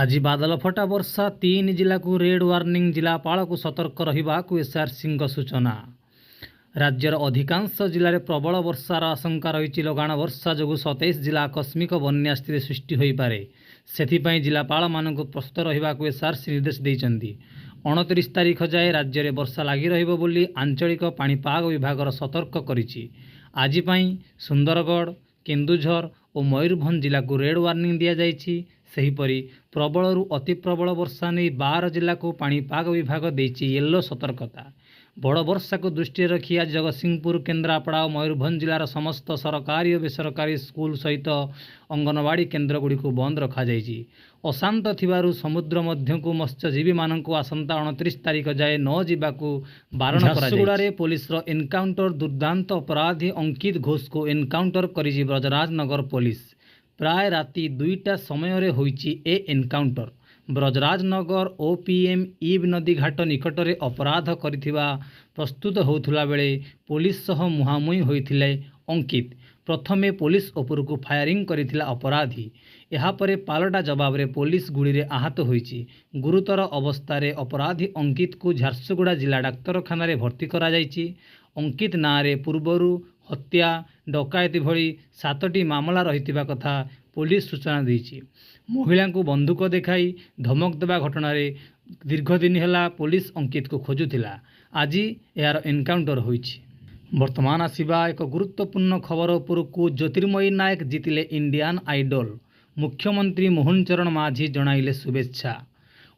आज बादल फटा वर्षा 3 जिला को रेड वार्निंग जिलापाल को सतर्क रहिबाकु एसआरसी सूचना। राज्यर अधिकांश जिले में प्रबल वर्षार आशंका रही। लगाण वर्षा जो 27 जिला आकस्मिक बन्या स्थिति सृष्टि हो पारे से जिलापाल मान प्रस्तुत रहिबाकु एसआरसी निर्देश देइचंदी। 29 तारीख जाए राज्य में वर्षा लगी रहिबो बोली आंचलिक पाणीपाग विभाग सतर्क करिछि। आज पई सुंदरगढ़, केन्दुझर और मयूरभंज जिला को रेड वार्निंग दिया जाइछि। सेहीपरि प्रबलरू अति प्रबल वर्षा नहीं 12 जिला को पाणीपाग विभाग देइछि येलो सतर्कता। बड़ वर्षा को दृष्टि रखी आज जगतसिंहपुर, केन्द्रापड़ा और मयूरभंज जिलार समस्त सरकारी और बेसरकारी स्कूल सहित अंगनवाड़ी केन्द्र गुड़ी को बंद रखा जाइछि। अशांत थिबारु समुद्र मध्य को मत्स्यजीवी मानक आसंता 29 तारीख जाए न जावाकू बारण झारसुगुड़ारे पुलिसर एनकाउंटर दुर्दांत अपराधी अंकित घोष को एनकाउंटर करिछि ब्रजराजनगर पुलिस। प्राय राति 2टा समय होइछि ए एनकाउंटर। ब्रजराजनगर ओपीएम ईब नदी घाट निकटरे अपराध करिथिबा प्रस्तुत होउथुला बेले पुलिस सह मुहांमुही होइथिले अंकित। प्रथमे पुलिस उपरकू फायरिंग करिथिला अपराधी। यापरे पालटा जवाब रे पुलिस गुड़ी रे आहत होइछि। गुरुतर अवस्था अपराधी अंकित को झारसुगुड़ा जिला डाक्तरखाना रे भर्ती करा जाइछि। अंकित नारे पूर्वरु हत्या, डकायती भली 7टी मामला रहितिबा कथा पुलिस सूचना देइछि। महिला को बंदूक देखाई धमक देवा घटना रे दीर्घ दिन है पुलिस अंकित को खोजुथिला। आज यार एनकाउंटर होइछि। वर्तमान आसिबा एक गुरुत्वपूर्ण खबर उपरकू। ज्योतिर्मयी नायक जीतिले इंडियन आइडल। मुख्यमंत्री मोहन चरण माझी जणाइले शुभेच्छा।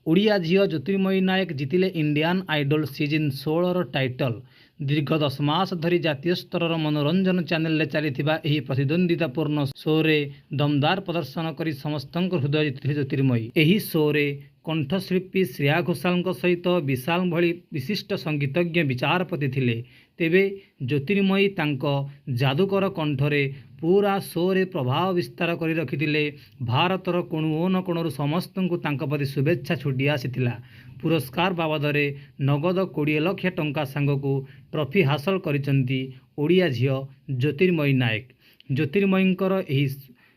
ओडिया झील ज्योतिर्मयी नायक जीतिले इंडियन आइडल सीजन 16 टाइटल। दीर्घ 10 मास धरी जातीय स्तर मनोरंजन चैनल चली प्रतिद्वंदितापूर्ण शो रे दमदार प्रदर्शन कर समस्त हृदय जीति ज्योतिर्मयी। यही शो रे कंठशिल्पी श्रेया घोषाल सहित विशाल भली विशिष्ट संगीतज्ञ विचारपति थिले। तेबे ज्योतिर्मयी तांको जादूकर कंठरे पूरा शो रे प्रभाव विस्तार कर रखिथिले। भारतर कोणु न कोणु समस्त को तांको प्रति शुभेच्छा छुटी आसीथिला। पुरस्कार बाबदरे नगद 20 लाख टंका सांगको ट्रॉफी हासिल करिसंती ओडिया झियो ज्योतिर्मयी नायक। ज्योतिर्मयींकर एही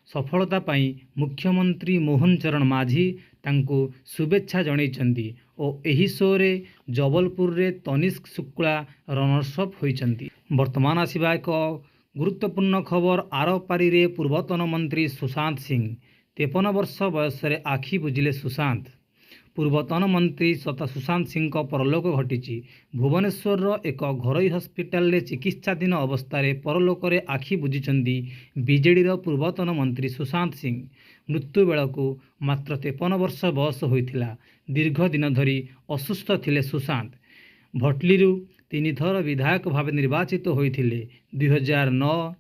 सफलता पाई मुख्यमंत्री मोहन चरण माझी तांको शुभेच्छा जणाइछंती और एही शो रे जबलपुर रे तनिष्क शुक्ला रनर्स अप होइछंती। वर्तमान आसिबा एक गुरुत्वपूर्ण खबर। आरपारी रे पूर्वतन मंत्री सुशांत सिंह 53 वर्ष बयस रे आखि बुझिले सुशांत। पूर्वतन मंत्री तथा सुशांत सिंह परलोक घटी। भुवनेश्वर एक घरोई हस्पिटाल रे चिकित्साधीन अवस्था परलोक रे आखि बुझिछंती बीजेडी पूर्वतन मंत्री सुशांत सिंह। मृत्यु बेलू मात्र 53 वर्ष बयस होइथिला। दीर्घ दिन धरी असुस्थ थिले सुशांत। भटलीरू 3 थर विधायक भाव निर्वाचित होइथिले। 2009,